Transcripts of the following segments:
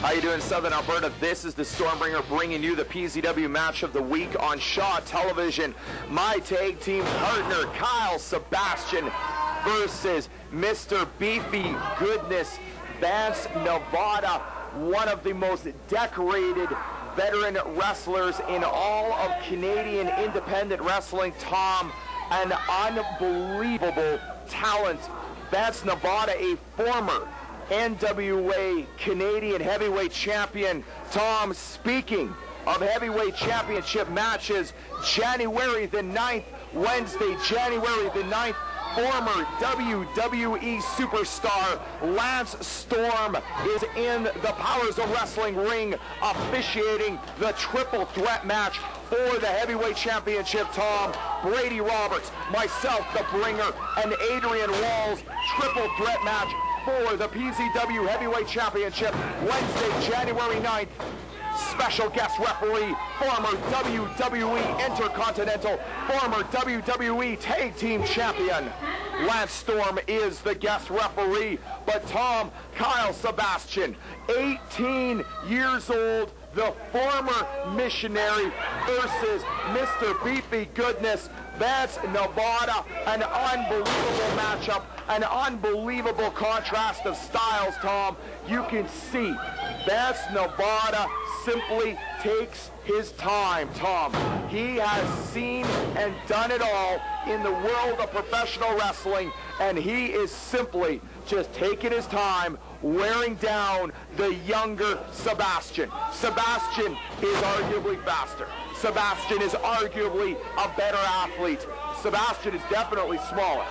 How you doing, Southern Alberta? This is the Stormbringer bringing you the PZW match of the week on Shaw Television. My tag team partner, Kyle Sebastian, versus Mr. Beefy Goodness, Vance Nevada, one of the most decorated veteran wrestlers in all of Canadian independent wrestling. Tom, an unbelievable talent. Vance Nevada, a former NWA Canadian heavyweight champion. Tom, speaking of heavyweight championship matches, January the 9th, Wednesday, January the 9th, former WWE superstar Lance Storm is in the Powers of Wrestling ring, officiating the triple threat match for the heavyweight championship. Tom, Brady Roberts, myself, the Bringer, and Adrian Walls, triple threat match for the PZW heavyweight championship, Wednesday, January 9th. Special guest referee, former WWE Intercontinental, former WWE Tag Team Champion. Lance Storm is the guest referee, but Tom, Kyle Sebastian, 18 years old, the former missionary versus Mr. Beefy Goodness, Vance Nevada. An unbelievable matchup, an unbelievable contrast of styles, Tom. You can see Vance Nevada simply takes his time, Tom. He has seen and done it all in the world of professional wrestling, and he is simply just taking his time, wearing down the younger Sebastian. Sebastian is arguably faster. Sebastian is arguably a better athlete. Sebastian is definitely smaller.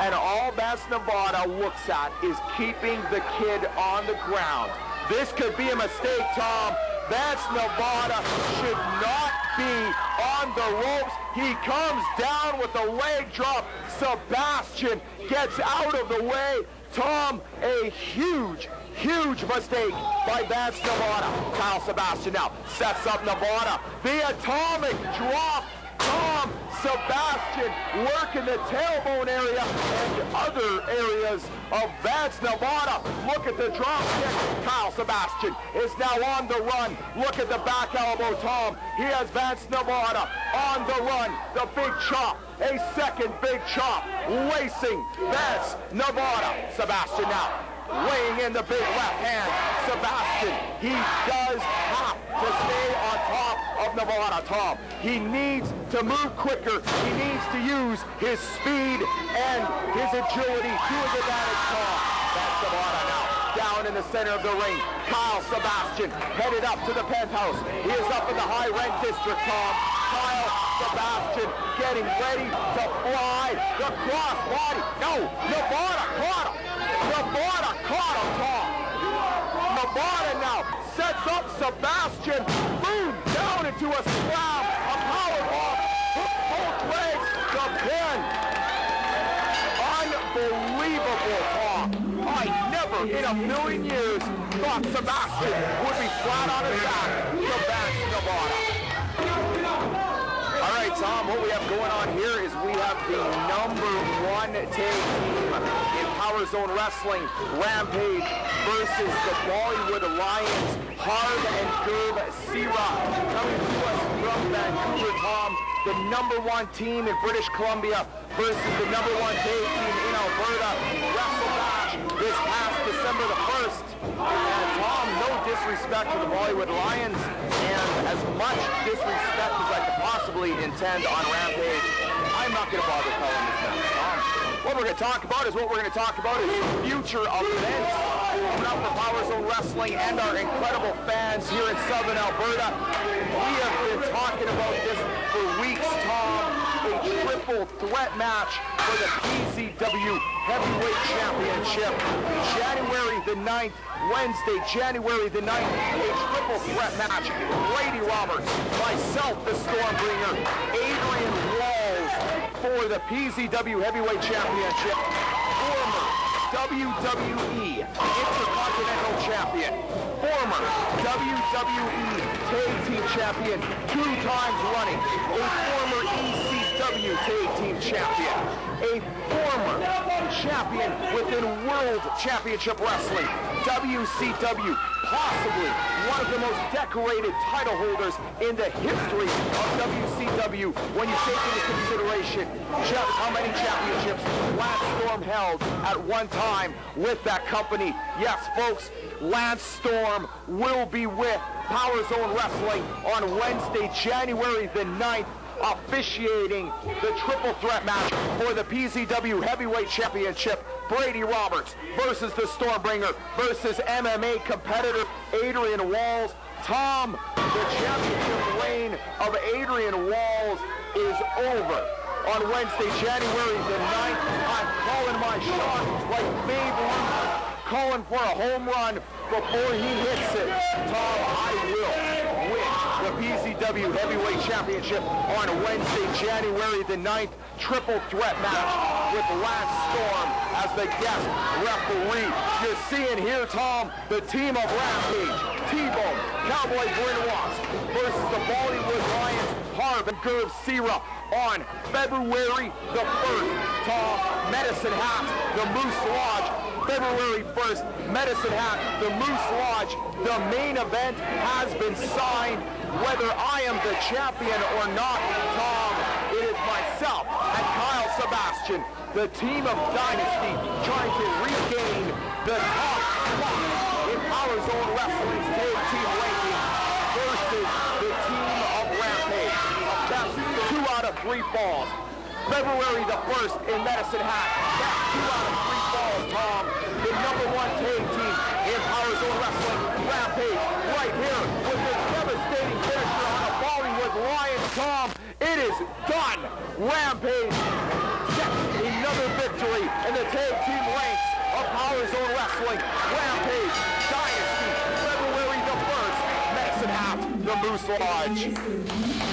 And all Vance Nevada looks at is keeping the kid on the ground. This could be a mistake, Tom. Vance Nevada should not be on the ropes. He comes down with a leg drop. Sebastian gets out of the way. Tom, a huge mistake by Vance Nevada. Kyle Sebastian now sets up Nevada. The atomic drop. Tom, Sebastian working the tailbone area and other areas of Vance Nevada. Look at the drop kick. Kyle Sebastian is now on the run. Look at the back elbow, Tom. He has Vance Nevada on the run. The big chop. A second big chop. Lacing Vance Nevada. Sebastian now weighing in the big left hand. Sebastian, he does have to stay on top of Nevada, Tom. He needs to move quicker. He needs to use his speed and his agility to his advantage, Tom. That's Nevada now down in the center of the ring. Kyle Sebastian headed up to the penthouse. He is up in the high rent district, Tom. Kyle Sebastian getting ready to fly the cross body. No, Nevada caught him. Nevada caught him, Tom. Nevada now sets up Sebastian. Boom, down into a slam. A powerbomb. Hook both legs. The pin. Unbelievable, Tom. I never in a million years thought Sebastian would be flat on his back to Vance Nevada. All right, Tom, what we have going on here is we have the #1 tag team in Power Zone Wrestling, Rampage versus the Bollywood Lions, Hard and Curve Sira, coming to us from Vancouver, Tom. The #1 team in British Columbia versus the #1 tag team in Alberta. Wrestle match this past December the 1st. And Tom, no disrespect to the Bollywood Lions, and as much disrespect as I could possibly intend on Rampage, I'm not going to bother calling this match, Tom. What we're going to talk about is future of events coming up for Power Zone Wrestling and our incredible fans here in Southern Alberta. We have been talking about this for weeks, Tom. A triple threat match for the PZW Heavyweight Championship. January the 9th, Wednesday, January the 9th, a triple threat match. Brady Roberts, myself, the Stormbringer, Adrian Walls for the PZW Heavyweight Championship. Former WWE Intercontinental Champion, former WWE Tag Team Champion, 2 times running, a former ECW PZW Tag Team Champion, a former champion within World Championship Wrestling, WCW, possibly one of the most decorated title holders in the history of WCW when you take into consideration just how many championships Lance Storm held at one time with that company. Yes, folks, Lance Storm will be with Power Zone Wrestling on Wednesday, January the 9th, officiating the triple threat match for the PZW Heavyweight Championship. Brady Roberts versus the Stormbringer versus MMA competitor Adrian Walls. Tom, the championship reign of Adrian Walls is over. On Wednesday, January the 9th, I'm calling my shot like Babe Ruth, calling for a home run before he hits it. Tom, I will win the PZW Heavyweight Championship on Wednesday, January the 9th. Triple threat match with Lance Storm as the guest referee. You're seeing here, Tom, the team of Rampage, T-Bone, Cowboy Benoit versus the Bollywood Lions, Harv and Gurv Sira on February the 1st. Tom, Medicine Hat, the Moose Lodge, February 1st, Medicine Hat, the Moose Lodge. The main event has been signed. Whether I am the champion or not, Tom, it is myself and Kyle Sebastian, the team of Dynasty, trying to regain the top spot in Power Zone Wrestling's tag team ranking versus the team of Rampage. That's 2 out of 3 falls. February the 1st in Medicine Hat. That's 2 out of 3 falls, Tom. The #1 tag team in Power Zone Wrestling, Rampage, right here with this devastating finisher on the Bollywood Lions, Tom. It is done. Rampage gets another victory in the tag team ranks of Power Zone Wrestling. Rampage, Dynasty, February the 1st, Medicine Hat, the Moose Lodge.